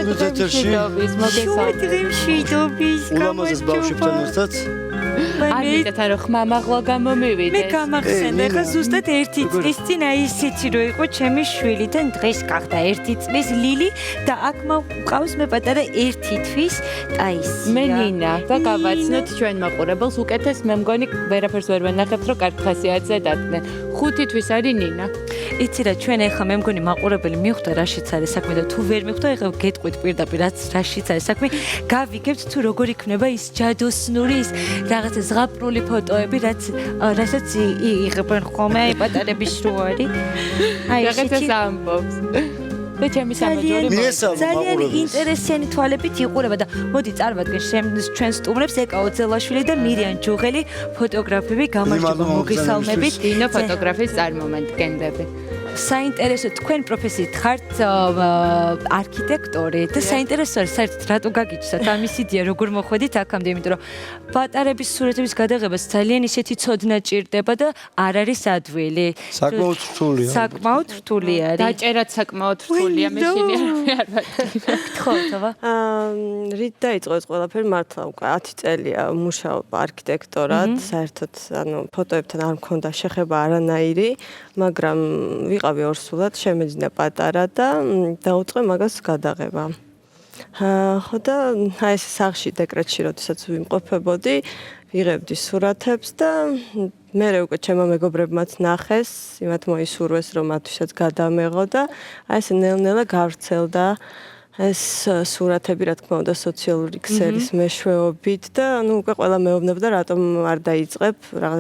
მშვიდობის, მშვიდობის, ულამაზეს ბავშვებთან ერთად ამიტომ რომ ხმამაღლა გამომივიდეს. მე გამახსენდა ხა ზუსტად 1 წლის წინ აი ისეთი რო იყო ჩემი შვილი და დღეს გახდა 1 წლის ლილი და აქ მყავს მე პატარა 1 თვის ტაისი. მე ნინა და გავაცნოთ ჩვენ მაყურებელს უკეთეს მე მგონი ვერაფერს ვერ ვენახებთ რომ კარგ ხასიათზე დადგნენ. 5 თვის არის ნინა. იცი რა ჩვენ ახლა მე მგონი მაყურებელი მიხვდა რაშიც არის საქმე და თუ ვერ მიხვდა ახლა გეტყვით პირდაპირ რაშიც არის საქმე გავიგებთ თუ როგორ იქნება ის ჯადოსნური ის რაღაცა ზღაპრული ფოტოები რასაც იღებენ ხოლმე აი პატარების რო არის აი რაღაცა ამბობს და ჩემი სამეჯორი ძალიან ინტერესიანი თვალებით იყურება და მოდი წარმატგენ ჩვენ სტუმრებს ეკა ოძელაშვილი და მირიან ჯუღელი ფოტოგრაფები გამარჯობა მოგესალმებით დინო ფოტოგრაფის წარმომადგენლები საინტერესო თქვენ პროფესიით ხართ არქიტექტორი და საინტერესო არის საერთოდ რატო გაგიჩნდათ ამის იდეა როგორ მოხვედით აქამდე იმიტომ რომ პატარების სურათების გადაღებას ძალიან ისეთი ცოდნა ჭირდება და არ არის ადვილი საკმაოდ რთულია საკმაოდ რთული არის დაჭერაც საკმაოდ რთულია მე შინი არ ხოთვა რით დაიწყო ეს ყველაფერი მართლა უკვე 10 წელია მუშაობ არქიტექტორად საერთოდ ანუ ფოტოებთან არ მქონდა შეხება არანაირი მაგრამ ვიყავი ორსულად შემეძინა პატარა და დაუწყე მაგას გადაღება. ხო და აი ეს სახლში დეკრეტში როდესაც ვიმყოფებოდი, ვიღებდი სურათებს და მე უკვე ჩემო მეგობრებმაც ნახეს, იმათ მოისურვეს რომ მათთვისაც გადამეღო და აი ეს ნელ-ნელა გავრცელდა ეს სურათები რა თქმა უნდა სოციალური ქსელის მეშვეობით და ნუ უკვე ყველა მეუბნებდა რატომ არ დაიწყებ,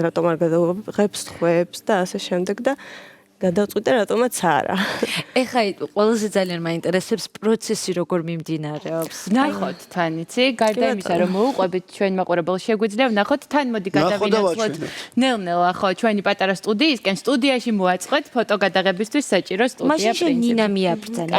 რატომ არ გადავიღებ სხვებს და ასე შემდეგ და გადავწყვიტე რატომაც არა. ეხლა ყველაზე ძალიან მაინტერესებს პროცესი როგორ მიმდინარეობს. ნახოთ თან იცი, გარდა იმისა რომ მოუყვებით ჩვენ მაყურებელს შეგვიძლია ვნახოთ თან მოდი გადავინაცვლოთ. ნელ-ნელა ხო ჩვენი პატარა სტუდიისკენ სტუდიაში მოაწყოთ ფოტო გადაღებისთვის საჭირო სტუდია პრინციპი. მაშინ ნინა მიაბრძანა.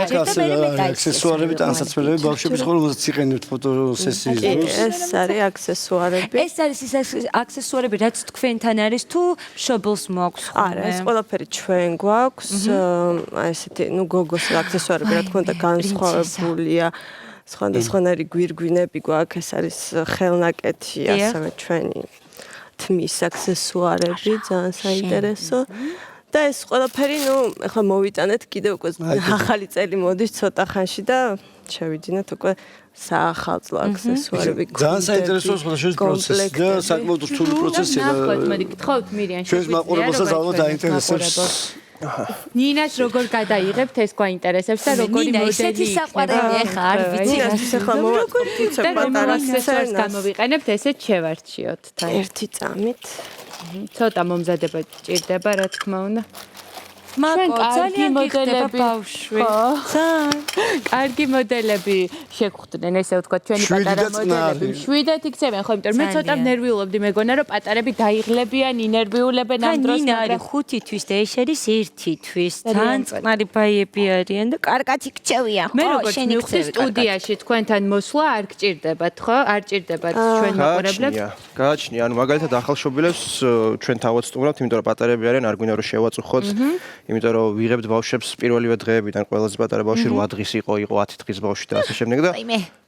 აქსესუარები და ანსაცმელები ბავშვების ხოლმე იყენებთ ფოტოსესიის დროს. ეს არის აქსესუარები. ეს არის ის აქსესუარები რაც თქვენთან არის თუ მშობელს მოაქვს? არა, ეს ყველაფერი ჩვენ გვაქვს აი ესეთი ნუ გოგოს აქსესუარები რა თქმა უნდა განსხვავებულია სხვადასხვანაირი გვირგვინები გვაქვს ეს არის ხელნაკეთი ასევე ჩვენი თმის აქსესუარები ძალიან საინტერესო და ეს ყველაფერი ნუ ახლა მოვიტანეთ კიდევ უკვე ახალი წელი მოდის ცოტა ხანში და შევიძინოთ უკვე საახალწლო აქსესუარები ძალიან საინტერესო სხვადასხვა პროცესი და საკმაოდ რთული პროცესია და ნახოთ მოდი გთხოვთ მირიან ჩვენს მაყურებელსაც ალბათ აინტერესებს ნინას როგორ გადაიღებთ ეს გვაინტერესებს და როგორი მოდელი ისეთი საყვარელი ახლა არ ვიცი ახლა მოვაწყობთ უცებ პატარა აქსესუარს გამოვიყენებთ ესეც შევარჩიოთ თან ერთი წამით ცოტა მომზადება ჭირდება რა თქმა უნდა მაგო ძალიან გიხდება ბავშვი კარგი მოდელები შეგხვდნენ ესე ვთქვათ ჩვენი პატარა მოდელები შვიდეთ იქცევენ ხო იმიტომ მე ცოტა ნერვიულობდი მეგონა რომ პატარები დაიღლებიან ინერვიულებენ ამ დროს მაგრამ 5 თვის და ეს არის 1 თვის ძალიან წყნარი ბაიები არიან და კარგად იქცევიან მე როგორც მივხვდი სტუდიაში თქვენთან მოსვლა არ გჭირდებათ ხო არ ჭირდებათ ჩვენ მაყურებლებს გააჩნია ანუ მაგალითად ახალშობილებს ჩვენ თავად სტუმრავთ იმიტომ რომ პატარები არიან არ გვინდა რომ შევაწუხოთ იმიტომ რომ ვიღებთ ბავშვებს პირველივე დღეებიდან ყველაზე პატარა ბავშვი 8 დღის იყო 10 დღის ბავშვი და ასე შემდეგ და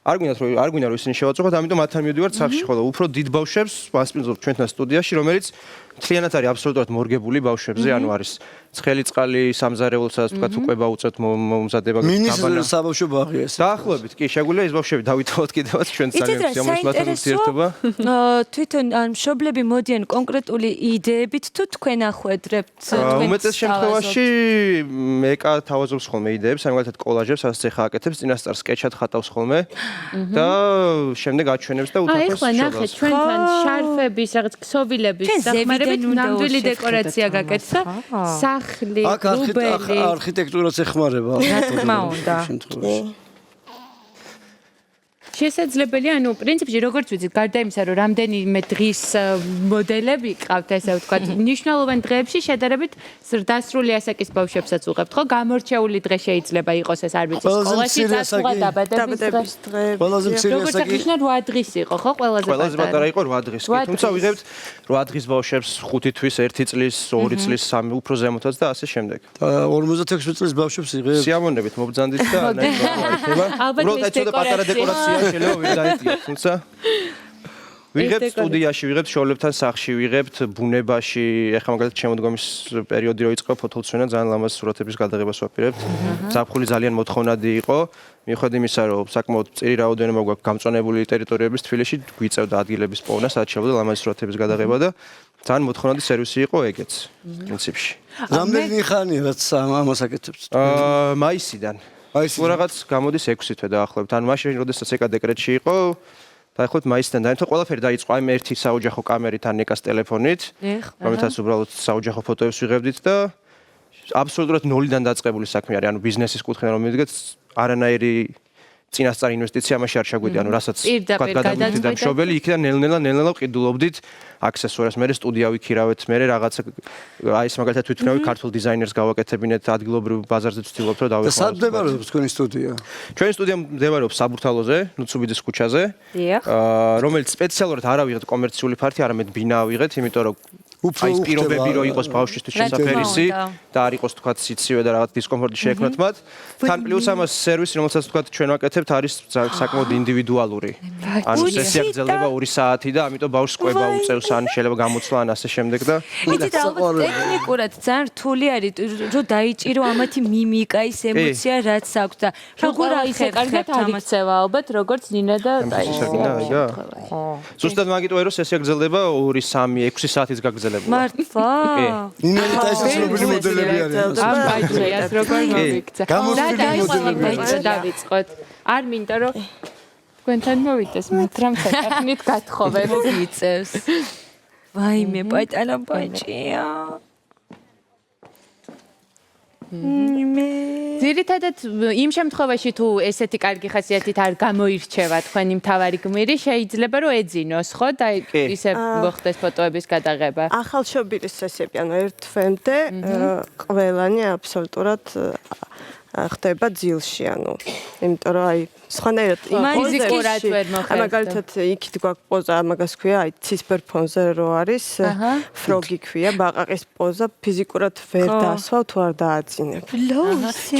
არ გვინდა რომ ისინი შევაწუხოთ ამიტომ მათთან მივდივართ სახლში ხოლო უფრო დიდ ბავშვებს ვასპინძლობ ჩვენთან სტუდიაში რომელიც მთლიანად არის აბსოლუტურად მორგებული ბავშვებზე ანუ არის ცხელი წყალი სამზარეულოსაც თქვა უკვე უწევთ მომზადება მინისტრ საბავშვო ბაღია ეს დაახლოებით კი შეგვიძლია ეს ბავშვები დავითხოვოთ კიდევაც ჩვენ ძალიან შემოსვლათან ურთიერთობა თვითონ მშობლები მოდიან კონკრეტული იდეებით თუ თქვენ ახვედრებთ თქვენ უმეტეს შემთხვევაში ეკა თავაზობს ხოლმე იდეებს მაგალითად კოლაჟებს ასე ხა აკეთებს წინასწარ სკეჩად ხატავს ხოლმე და შემდეგ აჩვენებს და უთანხმოს შევავს. აი, ახლა ნახეთ, ჩვენთან შარფების, რაღაც ქსოვილების დახმარებით ნამდვილი დეკორაცია გაკეთდა. სახლი, რუბელი. არქიტექტურაც ეხმარება. რა თქმა უნდა. შესაძლებელია, ანუ პრინციპში როგორც ვიცით, გარდა იმისა, რომ რამდენიმე დღის მოდელები ყავთ, ესე ვთქვათ, მნიშვნელოვან დღეებში შედარებით დასრული ასაკის ბავშვებსაც უღებთ, ხო? გამორჩეული დღე შეიძლება იყოს ეს, არ ვიცი, სკოლაში წასვლა, დაბადების დღე. ყველაზე მცირე როგორც აღნიშნა 8 დღის იყო, ხო? ყველაზე პატარა იყო 8 დღის. თუმცა ვიღებთ 8 დღის ბავშვებს 5 თვის, 1 წლის, 2 წლის, 3 უფრო ზემოთაც და ასე შემდეგ. 56 წლის ბავშვებს იღებთ. სიამოვნებით მობრძანდით და უბრალოდ აი ცოტა პატარა დეკორაცია შეიძლება ვერ დაიწიოთ, თუმცა ვიღებთ სტუდიაში, ვიღებთ შოულებთან სახლში, ვიღებთ ბუნებაში, ეხლა მაგალითად შემოდგომის პერიოდი რო იწყო ფოტოთვენა, ძალიან ლამაზ სურათების გადაღებას ვაპირებთ. ზაფხული ძალიან მოთხოვნადი იყო. მიუხედავად იმისა, რომ საკმაოდ წირი რაოდენობა გვაქვს გამწვანებული ტერიტორიების თბილისში, გვიწევდა ადგილების პოვნა, სადაც შეგვიძლია ლამაზ სურათების გადაღება და ძალიან მოთხოვნადი სერვისი იყო ეგეც პრინციპში. რამდენი ხანია რაც ამას აკეთებთ? მაისიდან. თუ რაღაც გამოდის 6 თვე დაახლოებით. ანუ მაშინ როდესაც ეკა დეკრეტში იყო, დაახლოებით მაისიდან დაიწყო, ყველაფერი დაიწყო აი ერთი საოჯახო კამერით ან ეკას ტელეფონით, რომელთაც უბრალოდ საოჯახო ფოტოებს ვიღებდით და აბსოლუტურად ნოლიდან დაწყებული საქმე არის. ანუ ბიზნესის კუთხიდან რომ მივდგეთ, არანაირი წინასწარ ინვესტიცია ამაში არ შეგვიდი, ანუ რასაც გადაგვითი და მშობელი იქიდან ნელ-ნელა ვყიდულობდით აქსესუარებს, მე სტუდია ვიქირავეთ, მე რაღაცა აი ეს მაგალითად თვითმფრინავი ქართულ დიზაინერს გავაკეთებინეთ, ადგილობრივ ბაზარზე ვცდილობთ რომ დავეხმაროთ. სად მდებარეობს თქვენი სტუდია? ჩვენი სტუდია მდებარეობს საბურთალოზე, ნუცუბიძის ქუჩაზე, რომელიც სპეციალურად არ ავიღეთ კომერციული ფართი, არამედ ბინა ავიღეთ, იმიტომ რომ აი ეს პირობები რო იყოს ბავშვისთვის შესაძლებელისი და არ იყოს თქვა სიცივე და რაღაც დისკომფორტი შეექმნათ მათ. თან პლუს ამას სერვისი, რომელსაც თქვა ჩვენ ვაკეთებთ, არის საკმაოდ ინდივიდუალური. ანუ სესია გრძელდება 2 საათი და ამიტომ ბავშვს კვება უწევს ან შეიძლება გამოცვლა ან ასე შემდეგ და იცით ალბათ ტექნიკურად ძალიან რთული არის რომ დაიჭირო ამათი მიმიკა, ის ემოცია რაც აქვს და როგორ ისე კარგად აღიქცევა ალბათ როგორც ნინა და აია. ზუსტად მაგიტო რომ სესია გრძელდება 2, 3, 6 საათის გაგრძელება. მართლა? ნინელი და ეს ცნობილი მოდელები არიან. ამბაიძეას როგორ მოვიქცა. გამოსვლილი მოდელები დავიწყოთ. არ მინდა რომ თქვენთან მოვიდეს, მაგრამ საკითხით გათხოვენ. მოვიწევს. ვაიმე, პატარა ბაჭია. ძირითადად იმ შემთხვევაში თუ ესეთი კარგი ხასიათით არ გამოირჩევა თქვენი მთავარი გმირი, შეიძლება რომ ეძინოს, ხო? და ისე მოხდეს ფოტოების გადაღება. ახალშობილის სესიები, ანუ ერთ თვემდე ყველანი აბსოლუტურად ხდება ძილში, ანუ იმიტომ რომ აი სხვანაირად ფიზიკურად ვერ მოხერხდა. მაგალითად იქით გვაქვს პოზა, მაგას ქვია, აი ცისფერ ფონზე რო არის, ფროგი ქვია, ბაყაყის პოზა, ფიზიკურად ვერ დასვა თუ არ დააძინებ.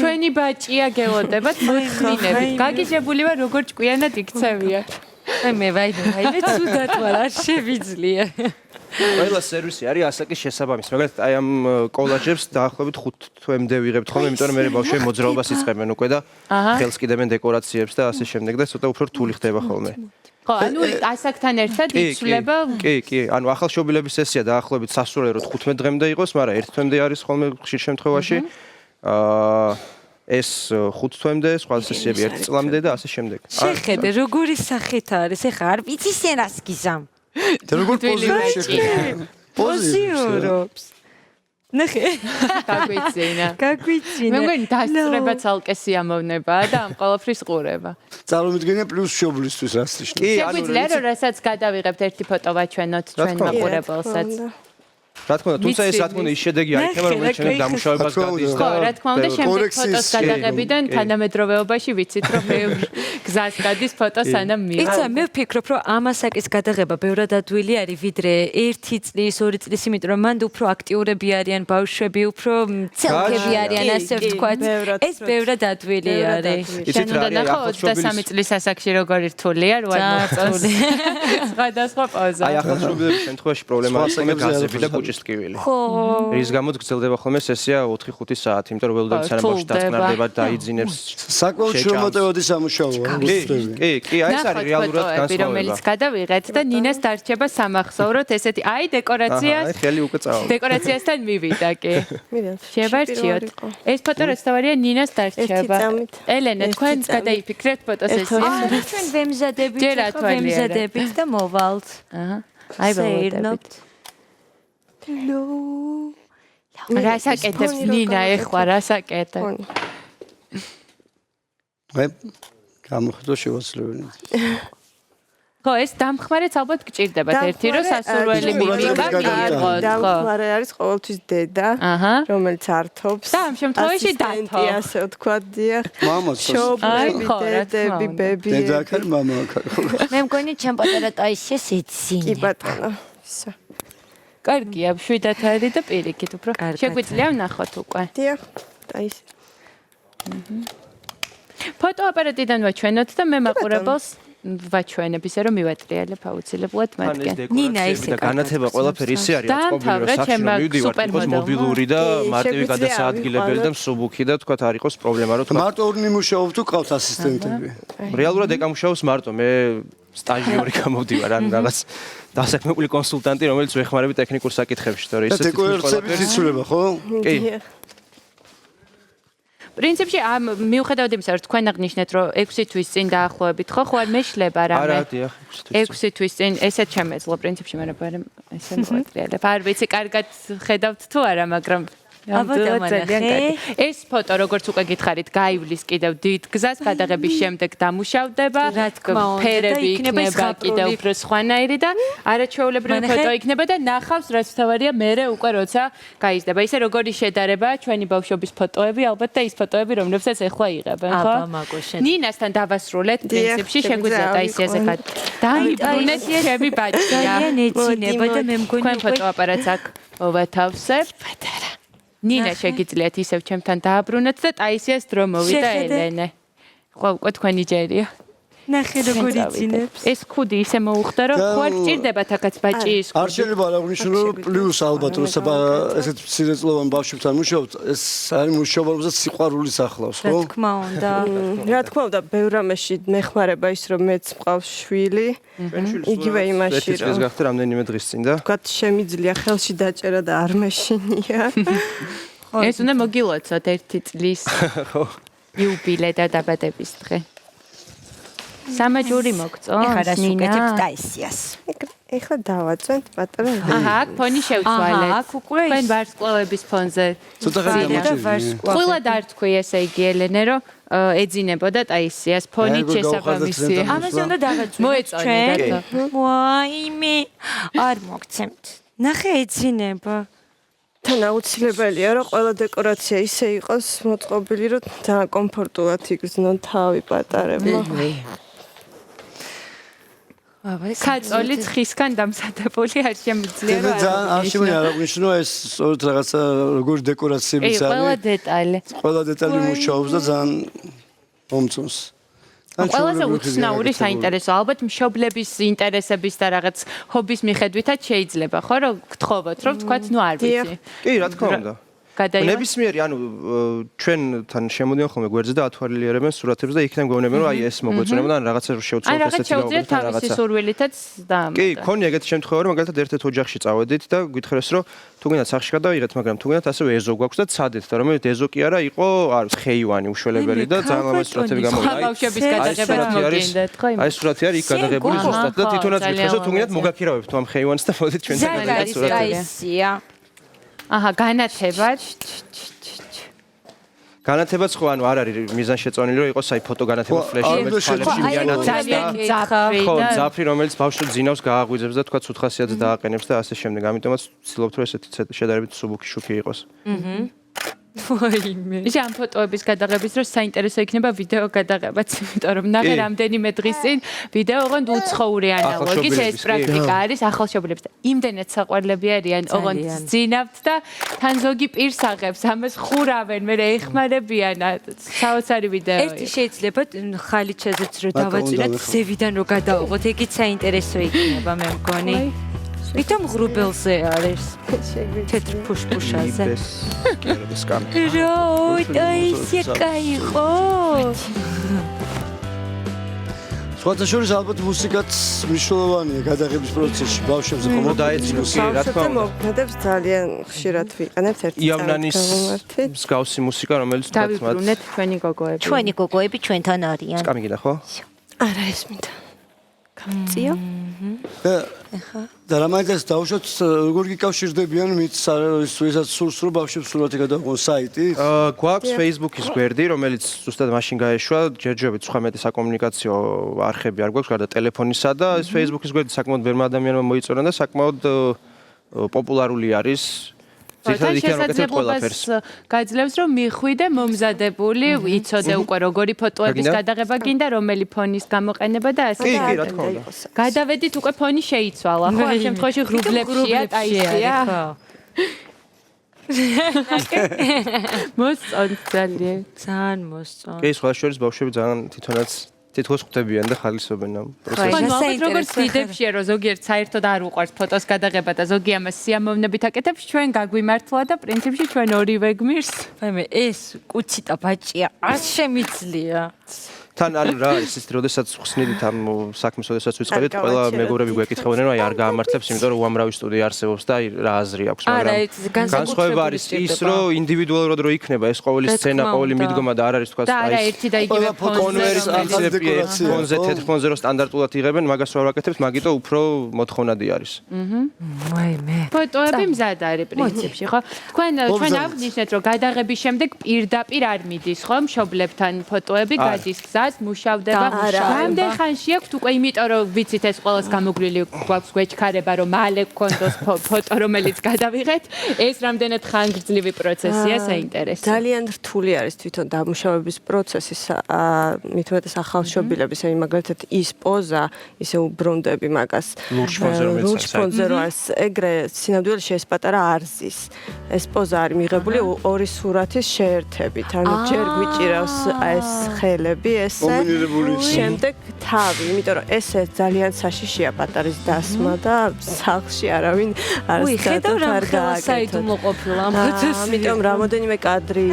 ჩვენი ბაჭია გელოდებათ მოხმინებით. გაგიჟებული ვარ როგორ ჭკვიანად იქცევია. აი მე ვაიმე, ცუდად ვარ, არ შევიძლია. ყველა სერვისი არის ასაკის შესაბამისი. მაგალითად აი ამ კოლაჟებს დაახლოებით 5 თვემდე ვიღებთ ხოლმე, იმიტომ რომ მე ბავშვები მოძრაობას იწყებენ უკვე და ხელს კიდებენ დეკორაციებს და ასე შემდეგ და ცოტა უფრო რთული ხდება ხოლმე. ხო, ანუ ასაკთან ერთად იცვლება. კი, ანუ ახალშობილების სესია დაახლოებით სასულიეროდ 15 დღემდე იყოს, მაგრამ 1 თვემდე არის ხოლმე ხშირ შემთხვევაში. ეს 5 თვემდე, სხვა სესიები 1 წლამდე და ასე შემდეგ. შეხედე, როგორი სახით არის, ეხა არ ვიცი სენ რას გიზამ. და როგორ პოზიციები? პოზიორობს. ნახე. გაგვიცინა. მე მგონი დასწრება ცალკე სიამოვნებაა და ამ ყველაფრის ყურება. წარმოვიდგინე პლუს შობლისთვის რას ნიშნავს? შეგვიძლია რომ რასაც გადავიღებთ ერთი ფოტო ვაჩვენოთ ჩვენ მაყურებელსაც. რა თქმა უნდა, თუმცა ეს რა თქმა უნდა ის შედეგი არ იქნება, რომელიც ჩვენ დამუშავებას გადის და ხო, რა თქმა უნდა, შემდეგ ფოტოს გადაღებიდან თანამედროვეობაში ვიცით, რომ ბევრ გზას გადის ფოტო სანამ მიიღო. იცი, მე ვფიქრობ, რომ ამასაკის გადაღება ბევრად ადვილი არის, ვიდრე 1 წლის, 2 წლის, იმიტომ რომ მანდ უფრო აქტიურები არიან ბავშვები, უფრო ცელქები არიან, ასე ვთქვათ. ეს ბევრად ადვილი არის. შენ უნდა ნახო 23 წლის ასაკში როგორი რთულია, რო არ მოწონს. სხვადასხვა პოზა. აი ახალშობილების შემთხვევაში პრობლემა არის გაზები და კუჭის ტკივილი. ხო. რის გამოც გრძელდება ხოლმე სესია 4-5 საათი, იმიტომ რომ ველოდებით სანამ ბავშვი დაწყნარდება და აიძინებს. საკმაოდ შემოტევადი სამუშაოა. კი, აი ეს არის რეალურად განსხვავება. რომელიც გადავიღეთ და ნინას დარჩება სამახსოვროდ ესეთი აი დეკორაციას. აი ხელი უკვე წავა. დეკორაციასთან მივიდა კი. შევარჩიოთ. ეს ფოტო რაც თავარია ნინას დარჩება. ელენე, თქვენ გადაიფიქრეთ ფოტოსესია. ჩვენ ვემზადებით და მოვალთ. აი ველოდებით. რასაკეთებს ნინა ეხლა რასაკეთებ? გამოხედვა შევაცვლებელი. ხო, ეს დამხმარეც ალბათ გჭირდებათ ერთი რომ სასურველი მიმიკა მიიღოთ. დამხმარე არის ყოველთვის დედა, რომელიც ართობს. და ამ შემთხვევაში დათო. ასე ვთქვათ, დიახ. მამაც. შობლები, დედები, ბებიები. დედა აქ არის, მამა აქ არის. მე მგონი ჩემ პატარა ტაისიას ეცინე. კი ბატონო. ისე. კარგია, 7 არის და პირიქით უფრო. შეგვიძლია ვნახოთ უკვე. დიახ. ტაისი. ფოტოაპარატიდან ვაჩვენოთ და მე მაყურებელს ვაჩვენებ ისე რომ მივატრიალებ აუცილებლად მათგან. ნინა ისე განათება ყველაფერი ისე არის აწყობილი რომ სახში რომ მივდივარ იყოს მობილური და მარტივი გადასაადგილებელი და მსუბუქი და თქვათ არ იყოს პრობლემა რომ თქვათ მარტო ორი მუშაობ თუ ყავს ასისტენტები. რეალურად ეკამუშაობს მარტო მე სტაჟიორი გამოვდივარ ან რაღაც დასაქმებული კონსულტანტი რომელიც ვეხმარები ტექნიკურ საკითხებში თორე ისე დეკორაციების იცვლება ხო? კი პრინციპში ამ მიუხედავად იმისა რომ თქვენ აღნიშნეთ რომ 6 თვის წინ დაახლოებით ხო არ მეშლება რამე არა დიახ 6 თვის წინ ესეც შემეძლო პრინციპში მაგრამ ესე მოვატრიალებ არ ვიცი კარგად ხედავთ თუ არა მაგრამ ეს ფოტო როგორც უკვე გითხარით გაივლის კიდევ დიდ გზას გადაღების შემდეგ დამუშავდება ფერები იქნება კიდევ უფრო სხვანაირი და არაჩვეულებრივი ფოტო იქნება და ნახავს რაც თავარია მერე უკვე როცა გაიზრდება ისე როგორი შედარება ჩვენი ბავშვობის ფოტოები ალბათ და ის ფოტოები რომლებსაც ეხლა იღებენ ხო ნინასთან დავასრულეთ პრინციპში შეგვიძლია ტაისიაზე დაიბრუნეთ ჩემი ბაჭია ძალიან ეცინება და მე მგონი თქვენ ფოტოაპარატს აქ მოვათავსებ პატარა ნინა შეგიძლიათ ისევ ჩემთან დააბრუნოთ და ტაისიას დრო მოვიდა ელენე. ხო, უკვე თქვენი ჯერია. ნახე როგორ იცინებს. ეს ხუდი ისე მოუხდა რომ ხო არ გჭირდებათ აქაც ბაჭიის ხუდი. არ შეიძლება არ აღნიშნო რომ პლუს ალბათ როცა ესეთ მცირეწლოვან ბავშვებთან მუშაობთ, ეს არის მუშაობა, რომელსაც სიყვარულიც ახლავს, ხო? რა თქმა უნდა. რა თქმა უნდა, ბევრ რამეში მეხმარება ის რომ მეც მყავს შვილი. იგივე იმაში რომ ეს გახდა რამდენიმე დღის წინ და თქვათ შემიძლია ხელში დაჭერა და არ მეშინია. ეს უნდა მოგილოცოთ 1 წლის იუბილე და დაბადების დღე. სამაჯური მოგწონს ეხლა რას უკეთებ ტაისიას ეხლა დავაწვენთ პატარა აჰა აქ ფონი შევცვალეთ აქ უკვე თქვენ ვარსკვლავების ფონზე ცოტა ხანი გამოჩვენე ყველა დარტქვი ესე იგი ელენე რომ ეძინებოდა ტაისიას ფონით შესაბამისია ამაზე უნდა დავაწვენოთ მოეწონეთ ვაიმე არ მოგცემთ ნახე ეძინება თან აუცილებელია რომ ყველა დეკორაცია ისე იყოს მოწყობილი რომ ძალიან კომფორტულად იგრძნონ თავი პატარებმა კაცოლი ცხისგან დამზადებული არ შემიძლია რა ძალიან არ შემიძლია არ აღნიშნო ეს სწორედ რაღაცა როგორი დეკორაციებიც არის ყველა დეტალი ყველა დეტალი მუშაობს და ძალიან მომწონს ყველაზე უცნაური საინტერესო ალბათ მშობლების ინტერესების და რაღაც ჰობის მიხედვითაც შეიძლება ხო რომ გთხოვოთ რომ თქვათ ნუ არ ვიცი კი რა თქმა უნდა ნებისმიერი ანუ ჩვენთან შემოდიან ხოლმე გვერდზე და ათვალიერებენ სურათებს და იქნებ გვეუბნებიან რომ აი ეს მოგვეწონება და ან რაღაცა შევცვალოთ ესეთი რაღაცა თავისი სურვილითაც და კი ქონია ეგეთი შემთხვევა რომ მაგალითად ერთ-ერთ ოჯახში წავედით და გითხრეს რომ თუ გინდათ სახში გადავიღეთ მაგრამ თუ გინდათ ასევე ეზო გვაქვს და ცადეთ და რომელიც ეზო კი არა იყო არის ხეივანი უშველებელი და ძალიან ლამაზ სურათები გამოვიდა ბავშვების გადაღებაც მოგინდათ ხო აი სურათი არის იქ გადაღებული ზუსტად და თვითონაც გითხრეს რომ თუ გინდათ მოგაქირავებთ ამ ხეივანს და მოდით ჩვენ ზაგარი ტაისია აჰა განათებაც განათებაც ხო ანუ არ არის მიზანშეწონილი რომ იყოს აი ფოტო განათება ფლეში ძალიან ძაფრი ხო ძაფრი რომელიც ბავშვს ძინავს გააღვიძებს და თქვა ცუთ ხასიათს დააყენებს და ასე შემდეგ ამიტომაც ვცდილობთ რომ ესეთი შედარებით მსუბუქი შუქი იყოს ვაიმე ის ამ ფოტოების გადაღების დროს საინტერესო იქნება ვიდეო გადაღებაც იმიტომ რომ ნახე რამდენიმე დღის წინ ვიდეო ოღონდ უცხოური ანალოგის ეს პრაქტიკა არის ახალშობილებს და იმდენად საყვარლები არიან ოღონდ ძინავთ და თან ზოგი პირს აღებს ამას ხურავენ მე ეხმარებიან საოცარი ვიდეო ერთი შეიძლება ხალიჩაზეც რომ დავაწვინოთ ზევიდან რომ გადავიღოთ ეგიც საინტერესო იქნება მე მგონი ვითომ ღრუბელზე არის თეთრ ფუშფუშაზე რა ისე кайხო სხვათა შორის ალბათ მუსიკაც მნიშვნელოვანია გადაღების პროცესში ბავშვებზე ხომ დაეცინო კი რა თქმა უნდა მოქმედებს ძალიან ხშირად ვიყენებთ ერთ იავნანის მსგავსი მუსიკა რომელიც დავიბრუნეთ ჩვენი გოგოები ჩვენთან არიან სკამი გიდა ხო არა ეს მინდა გამწიო და რა მაინც დავუშვათ როგორ გიკავშირდებიან მით ვისაც სურს რომ ბავშვებს სურათი გადაუღონ საიტით? გვაქვს Facebook-ის გვერდი, რომელიც ზუსტად მაშინ გაეშვა, ჯერჯერობით სხვა მეტი საკომუნიკაციო არხები არ გვაქვს, გარდა ტელეფონისა და ეს Facebook-ის გვერდი საკმაოდ ბევრმა ადამიანმა მოიწონა და საკმაოდ პოპულარული არის. შესაძლებლობას გაძლევს რომ მიხვიდე მომზადებული, იცოდე უკვე როგორი ფოტოების გადაღება გინდა, რომელი ფონის გამოყენება და ასე. კი, რა თქმა უნდა. გადავედით უკვე ფონი შეიცვალა, ხო? ამ შემთხვევაში ღრუბლებშია, ტაისია. მოსწონთ ძალიან მოსწონთ. კი, სხვა შორის ბავშვები ძალიან თვითონაც თითქოს ხვდებიან და ხალისობენ ამ პროცესს. ალბათ როგორც ვიდეებში რომ ზოგიერთ საერთოდ არ უყვარს ფოტოს გადაღება და ზოგი ამას სიამოვნებით აკეთებს, ჩვენ გაგვიმართლა და პრინციპში ჩვენ ორივე გმირს. მე ეს კუციტა ბაჭია არ შემიძლია. თან ანუ რა არის ის როდესაც ხსნიდით ამ საქმეს, როდესაც ვიწყებდით, ყველა მეგობრები გვეკითხებოდნენ, რომ აი არ გაამართლებს, იმიტომ რომ უამრავი სტუდია არსებობს და აი რა აზრი აქვს, მაგრამ განსხვავება არის ის, რომ ინდივიდუალურად რო იქნება ეს ყოველი სცენა, ყოველი მიდგომა და არ არის თქვა და არა ერთი და იგივე ფონზე, თეთრ ფონზე რო სტანდარტულად იღებენ, მაგას რა ვაკეთებთ, მაგიტო უფრო მოთხოვნადი არის. ვაიმე. ფოტოები მზად არის პრინციპში, ხო? თქვენ აღნიშნეთ, რომ გადაღების შემდეგ პირდაპირ არ მიდის, ხო? მშობლებთან ფოტოები გადის გზას, მუშავდება. რამდენ ხანში აქვთ უკვე, იმიტომ რომ ვიცით ეს ყველას გამოგვილი გვაქვს გვეჩქარება, რომ მალე გქონდოს ფოტო, რომელიც გადავიღეთ, ეს რამდენად ხანგრძლივი პროცესია, საინტერესო. ძალიან რთული არის თვითონ დამუშავების პროცესი, მით უმეტეს ახალშობილების, აი მაგალითად ის პოზა, ისე უბრუნდები მაგას. ლურჯ ფონზე რომ არის ეგრე სინამდვილეში ეს პატარა არზის. ეს პოზა არის მიღებული ორი სურათის შეერთებით. ანუ ჯერ გვიჭირავს ეს ხელები, ესე შემდეგ თავი, იმიტომ რომ ესე ძალიან საშიშია პატარის დასმა და სახლში არავინ არ გააკეთოს. საიდუმლო ყოფილა ამ პროცესში. ამიტომ რამოდენიმე კადრი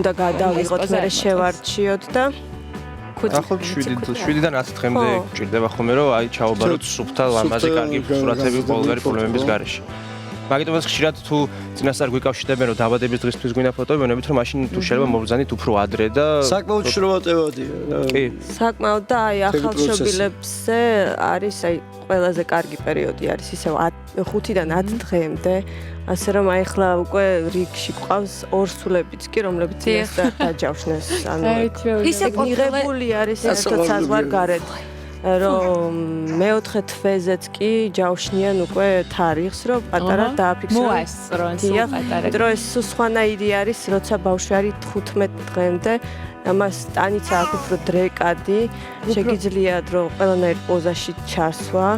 უნდა გადავიღოთ, მე შევარჩიოთ და ახლობ 7-დან 10 დღემდე გჭირდება ხოლმე რომ აი ჩაუბაროთ სუფთა ლამაზი კარგი სურათები ყოველგვარი პრობლემების გარეშე. მაგიტომაც ხშირად თუ წინასწარ გვიკავშირდებენ რომ დაბადების დღისთვის გვინდა ფოტოები, ვენებით რომ მაშინ თუ შეიძლება მოვბრძანით უფრო ადრე და საკმაოდ შრომატევადია. კი. საკმაოდ და აი ახალშობილებზე არის აი ყველაზე კარგი პერიოდი არის ისევ 5-დან 10 დღემდე. ასე რომ აი ახლა უკვე რიგში გვყავს ორსულებიც კი, რომლებიც წინასწარ დაჯავშნეს. ანუ ისე მიღებული არის ერთად საზღვარგარეთ. რომ მეოთხე თვეზეც კი ჯავშნიან უკვე თარიღს, რომ პატარა დააფიქსირონ. მოასწრონ სულ პატარა. დრო ეს სხვანაირი არის, როცა ბავშვი არის 15 დღემდე, ამას ტანიც აქვს უფრო დრეკადი, შეგიძლიათ რომ ყველანაირ პოზაში ჩასვა.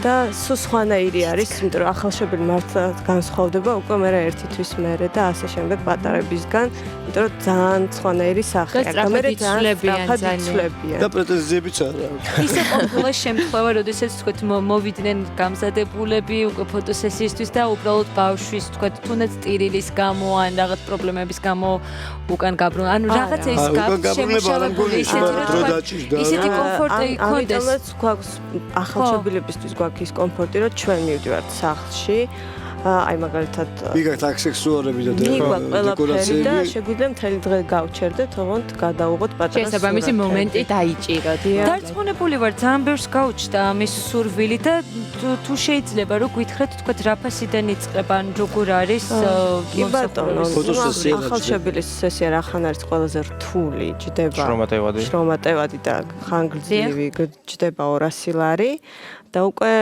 და სხვანაირი არის, იმიტომ რომ ახალშობილი მართლა განსხვავდება უკვე მე ერთი თვის მერე და ასე შემდეგ პატარებისგან, იმიტომ რომ ძალიან სხვანაირი სახე აქვს. მე ძალიან და პრეტენზიებიც არა. ისე ყოფილა შემთხვევა, როდესაც თქვით მოვიდნენ გამზადებულები უკვე ფოტოსესიისთვის და უბრალოდ ბავშვის თქვით თუნდაც ტირილის გამო ან რაღაც პრობლემების გამო უკან გაბრუნა. ანუ რაღაც ის შემუშავებული ისეთი კომფორტი იქონდეს. ამიტომაც გვაქვს ახალშობილებისთვის გვაქვს ის კომფორტი, რომ ჩვენ მივდივართ სახლში. აი მაგალითად მიგაქვთ აქსესუარები და დეკორაციები და შეგვიძლია მთელი დღე გავჩერდეთ, თუმცა გადავუღოთ პატარა სურათი. შესაბამისი მომენტი დაიჭიროთ. დარწმუნებული ვარ, ძალიან ბევრს გაუჩნდა ამის სურვილი და თუ შეიძლება რომ გითხრათ, თქვათ რა ფასიდან იწყება, ან როგორ არის კი ბატონო, ახალშობილის სესია რახან არის ყველაზე რთული, ჯდება. შრომატევადი და ხანგრძლივი, ჯდება 200 ლარი. და უკვე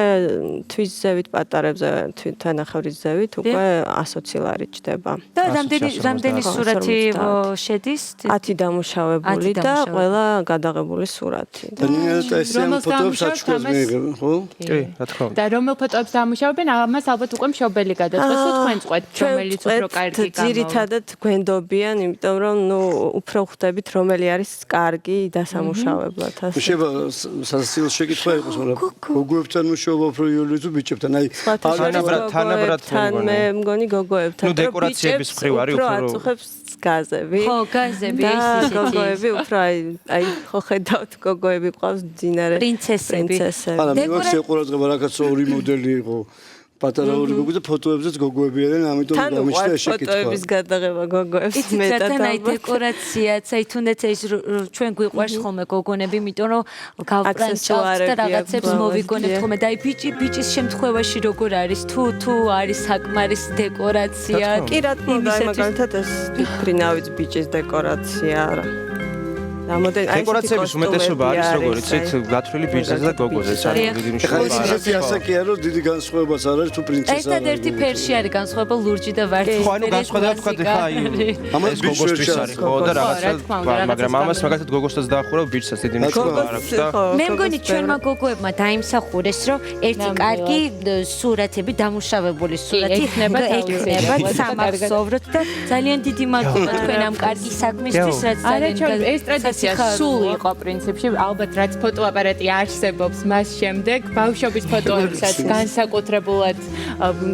თვის ზევით პატარებზე, თანახევრის ზევით უკვე 120 ლარი ჯდება. და რამდენი სურათი შედის? 10 დამუშავებული და ყველა გადაღებული სურათი. და ნინელა ეს ფოტოებს აჩქოს მიიღებენ, ხო? კი, რა თქმა უნდა. და რომელ ფოტოებს დამუშავებენ, ამას ალბათ უკვე მშობელი გადაწყვეტს, თუ თქვენ წყვეთ, რომელიც უფრო კარგი გამოვა. ძირითადად გვენდობიან, იმიტომ რომ ნუ უფრო ხვდებით, რომელი არის კარგი დასამუშავებლად. შეიძლება სასაცილო შეკითხვა იყოს, მაგრამ გოგოებთან მუშაობა უფრო იოლი თუ ბიჭებთან. აი თანაბრად მე მგონი გოგოებთან. ნუ დეკორაციების მხრივ არის უფრო აწუხებს გაზები. ხო, გაზები და გოგოები უფრო აი ხო ხედავთ გოგოები ყავს ძინარე პრინცესები. არა, მე მაქვს ყურადღება, რაკაც ორი მოდელი იყო. პატარა ორი გოგო და ფოტოებზეც გოგოები არიან, ამიტომ თან გამიშთა უყვართ ეს შეკითხვა. ფოტოების გადაღება გოგოებს იცით მეტად რათან აი ალბათ. დეკორაციაც, აი თუნდაც ეს ჩვენ გვიყვარს ხოლმე გოგონები, იმიტომ რომ გავპრანჩავთ და აქსესუარები რაღაცებს აქვს, მოვიგონებთ დიახ. ხოლმე და აი ბიჭის შემთხვევაში როგორ არის თუ არის საკმარის დეკორაცია. კი რა თქმა უნდა, აი იმისათვის- მაგალითად ეს ფრინავიც ბიჭის დეკორაცია რა. რამოდენ აი დეკორაციების უმეტესობა არის როგორ იცით, გათვლილი ბიჭზე და გოგოზე, ეს არის დიდი ეხლა ეს მნიშვნელობა. ისეთი ასაკია, რომ დიდი განსხვავებაც არ არის თუ პრინცესა. ერთადერთი ფერში არის განსხვავება ლურჯი და ვარდი. ხო, ანუ განსხვავება თქვა ხა აი ამას ეს გოგოსთვის ბიჭს არის ხო და რა რაღაცა თქმა უნდა, რაღაცას მაგრამ ამას მაგალითად გოგოსთაც დაახურა ბიჭსაც დიდი მნიშვნელობა არ აქვს და მე მგონი ჩვენმა გოგოებმა დაიმსახურეს, რომ ერთი კარგი სურათები, დამუშავებული სურათი ექნება ექნება სამახსოვროდ და ძალიან დიდი მადლობა თქვენ ამ კარგი საქმისთვის, რაც არა, ძალიან ჩვენ ეს ტრადიცია სულ იყო პრინციპში, ალბათ რაც ფოტოაპარატი არსებობს მას შემდეგ, ბავშვობის ფოტოებსაც განსაკუთრებულად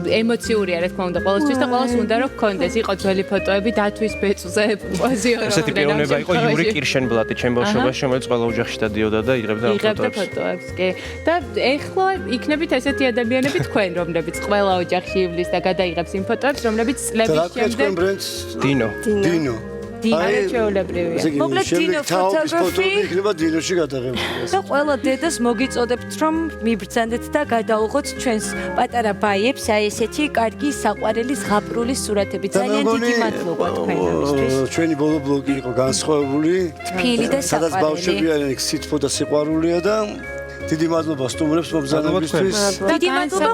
ემოციური არა თქმა უნდა ყოველთვის და ყოველს უნდა რომ გქონდეს, იყო ძველი ფოტოები დათვის ბეწვზე პოზიორობდნენ. ესეთი პიროვნება იყო იური კირშენბლატი ჩემ ბავშვობაში, რომელიც ყველა ოჯახში დადიოდა და იღებდა ამ იღებდა ფოტოებს. ფოტოებს, კი. და ეხლა იქნებით ესეთი ადამიანები თქვენ, რომლებიც ყველა ოჯახში ივლის და გადაიღებს იმ ფოტოებს, რომლებიც წლების რა თქვენ შემდეგ ბრენდს დინო. დინო. დინო ჩვეულებრივია. მოკლედ, დინო თავის ფოტოგრაფი. ფოტოები იქნება დინოში გადაღებული. და ყველა დედას მოგიწოდებთ, რომ მიბრძანდეთ და გადაუღოთ ჩვენს პატარა ბაიებს აი ესეთი კარგი საყვარელი ზღაპრული სურათები. ძალიან დიდი მადლობა თქვენთვის. ჩვენი ბოლო ბლოგი იყო განსხვავებული. თბილი და სადაც საყვარელი. ბავშვები არიან, იქ სითბო და სიყვარულია და დიდი მადლობა სტუმრებს მობრძანებისთვის. დიდი მადლობა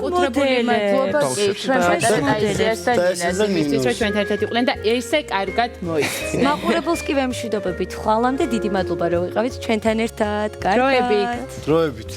მადლობა ბავშვებს. ჩვენ პატარა და აიზიას და იმისთვის რომ ჩვენთან ერთად იყვნენ და ესე კარგად მოიქცნენ. მაყურებელს კი ვემშვიდობებით ხვალამდე დიდი მადლობა რომ ვიყავით ჩვენთან ერთად. კარგად. დროებით. დროებით.